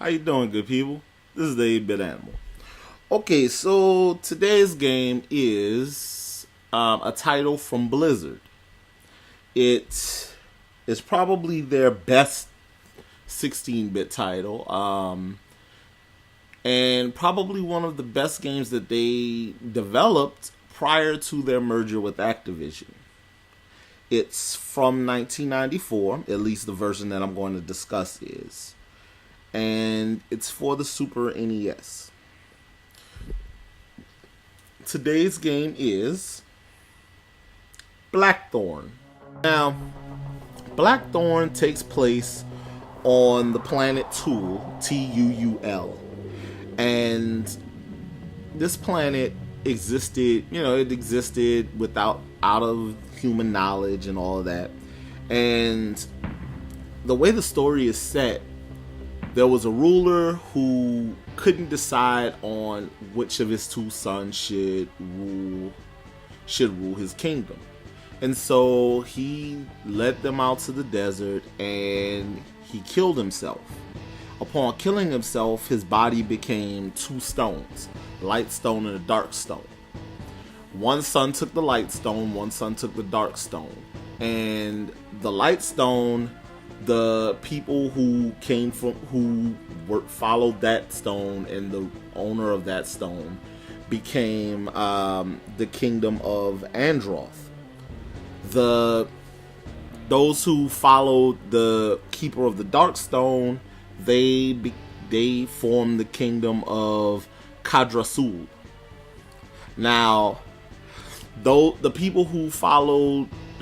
How you doing, good people? This is the 8-Bit Animal. Okay, so today's game is a title from Blizzard. It is probably their best 16-bit title, and probably one of the best games that they developed prior to their merger with Activision. It's from 1994, at least the version that I'm going to discuss is. And it's for the Super NES. Today's game is Blackthorne. Now, Blackthorne takes place on the planet Tuul, Tuul. And this planet existed, it existed out of human knowledge and all of that. And the way the story is set, there was a ruler who couldn't decide on which of his two sons should rule his kingdom. And so he led them out to the desert and he killed himself. Upon killing himself, his body became two stones, light stone and a dark stone. One son took the light stone, one son took the dark stone. And the light stone, the people who followed that stone and the owner of that stone became the kingdom of Androth. Those who followed the keeper of the dark stone, they formed the kingdom of Kadrasul. Now, though the people who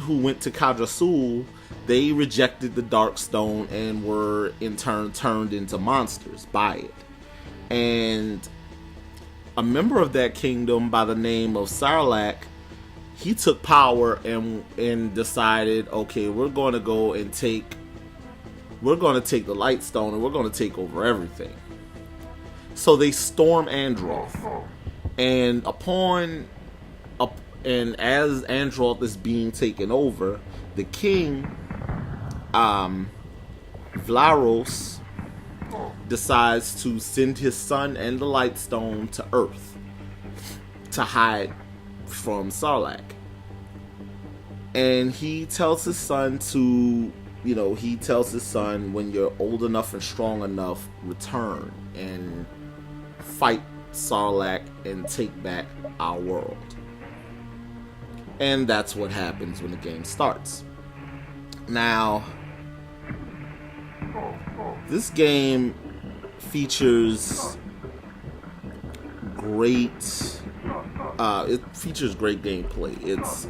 went to Kadrasul, they rejected the dark stone and were in turn turned into monsters by it. And a member of that kingdom by the name of Sarlacc, he took power and decided, okay, we're going to take the light stone and we're going to take over everything. So they storm Androth, and as Androth is being taken over, the king Vlaros decides to send his son and the light stone to Earth to hide from Sarlacc. And he tells his son when you're old enough and strong enough, return and fight Sarlacc and take back our world. And that's what happens when the game starts. Now, this game features great gameplay. It's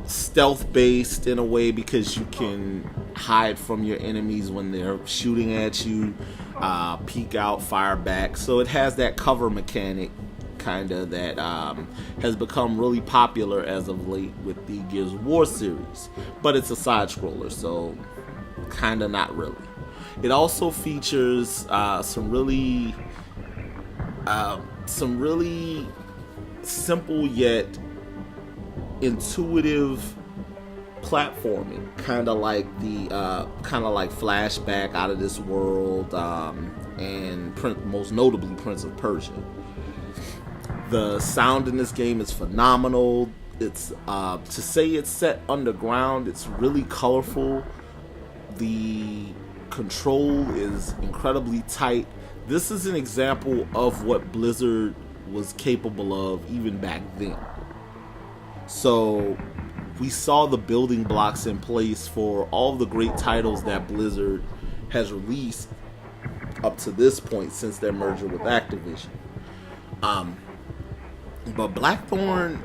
stealth based in a way because you can hide from your enemies when they're shooting at you, peek out, fire back. So it has that cover mechanic kinda that has become really popular as of late with the Gears of War series, but it's a side scroller, so kinda not really. It also features some really simple yet intuitive platforming, kind of like Flashback, Out of This World, and most notably Prince of Persia. The sound in this game is phenomenal. It's to say it's set underground, it's really colorful. The control is incredibly tight. This is an example of what Blizzard was capable of even back then. So we saw the building blocks in place for all the great titles that Blizzard has released up to this point since their merger with Activision. But Blackthorne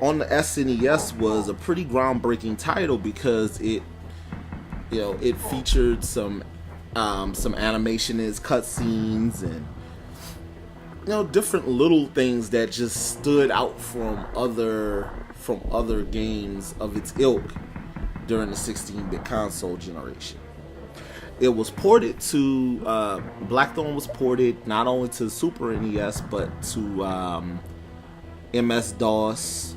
on the SNES was a pretty groundbreaking title because it featured some animation as cutscenes and different little things that just stood out from other games of its ilk during the 16-bit console generation. It was ported to Blackthorne was ported not only to Super NES but to MS-DOS,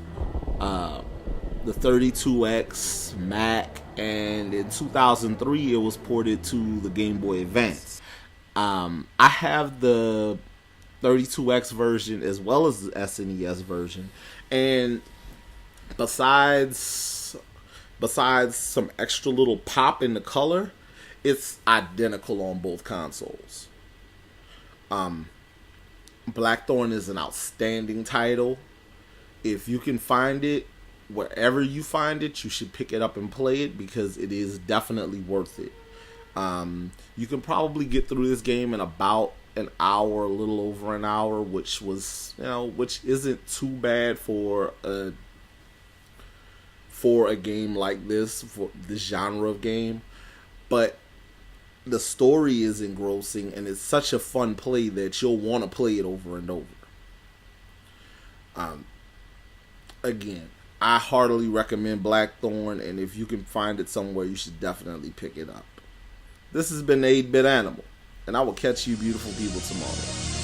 the 32X, Mac, and in 2003 it was ported to the Game Boy Advance. I have the 32X version as well as the SNES version, and besides some extra little pop in the color, it's identical on both consoles. Blackthorne is an outstanding title. If you can find it, wherever you find it, you should pick it up and play it, because it is definitely worth it. You can probably get through this game in about an hour, a little over an hour, which isn't too bad for a game like this, for this genre of game. But the story is engrossing, and it's such a fun play that you'll want to play it over and over. Again, I heartily recommend Blackthorne, and if you can find it somewhere, you should definitely pick it up. This has been 8-Bit Animal, and I will catch you beautiful people tomorrow.